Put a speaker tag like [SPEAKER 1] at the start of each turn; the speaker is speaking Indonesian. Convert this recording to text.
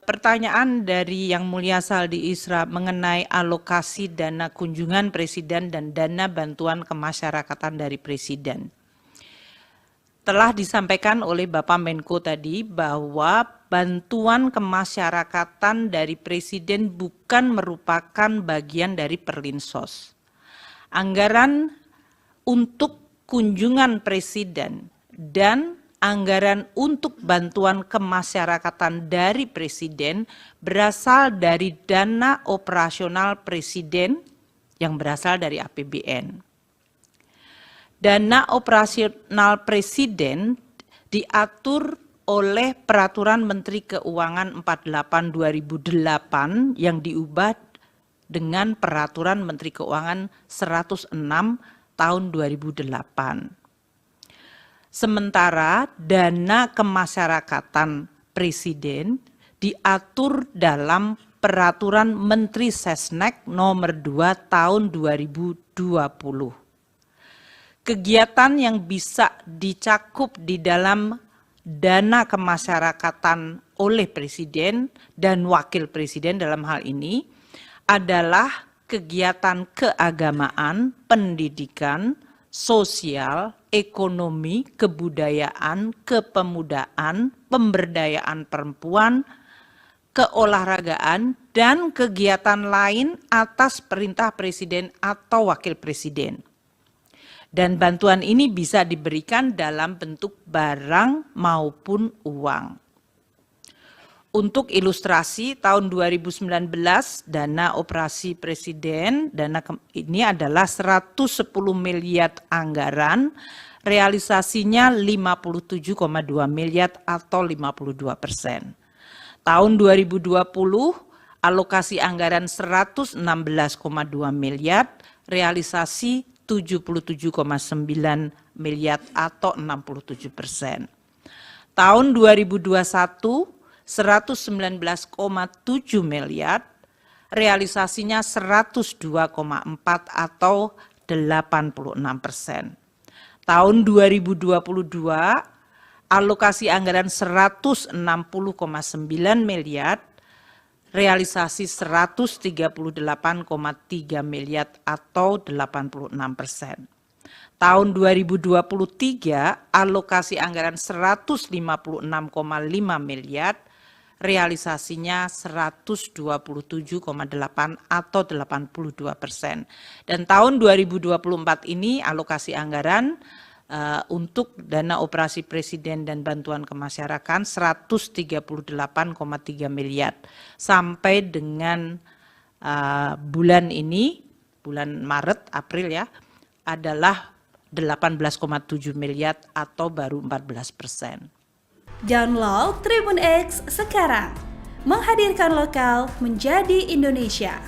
[SPEAKER 1] pertanyaan dari Yang Mulia Saldi Isra mengenai alokasi dana kunjungan Presiden dan dana bantuan kemasyarakatan dari Presiden. Telah disampaikan oleh Bapak Menko tadi bahwa bantuan kemasyarakatan dari Presiden bukan merupakan bagian dari Perlinsos. Anggaran untuk kunjungan Presiden dan anggaran untuk bantuan kemasyarakatan dari Presiden berasal dari dana operasional Presiden yang berasal dari APBN. Dana operasional Presiden diatur oleh Peraturan Menteri Keuangan 48/2008 yang diubah dengan Peraturan Menteri Keuangan 106 tahun 2008. Sementara dana kemasyarakatan Presiden diatur dalam Peraturan Menteri Sesnek nomor 2 tahun 2020. Kegiatan yang bisa dicakup di dalam dana kemasyarakatan oleh Presiden dan Wakil Presiden dalam hal ini adalah kegiatan keagamaan, pendidikan, sosial, ekonomi, kebudayaan, kepemudaan, pemberdayaan perempuan, keolahragaan, dan kegiatan lain atas perintah Presiden atau Wakil Presiden. Dan bantuan ini bisa diberikan dalam bentuk barang maupun uang. Untuk ilustrasi, tahun 2019 dana operasi Presiden, ini adalah 110 miliar anggaran, realisasinya 57,2 miliar atau 52%. Tahun 2020 alokasi anggaran 116,2 miliar, realisasi 77,9 miliar atau 67%. Tahun 2021 119,7 miliar, realisasinya 102,4 atau 86%. Tahun 2022, alokasi anggaran 160,9 miliar, realisasi 138,3 miliar atau 86%. Tahun 2023, alokasi anggaran 156,5 miliar, realisasinya 127,8 atau 82%. Dan tahun 2024 ini alokasi anggaran untuk dana operasi Presiden dan bantuan kemasyarakatan 138,3 miliar. Sampai dengan bulan ini, bulan Maret, April ya, adalah 18,7 miliar atau baru 14%.
[SPEAKER 2] Download Tribun X sekarang, menghadirkan lokal menjadi Indonesia.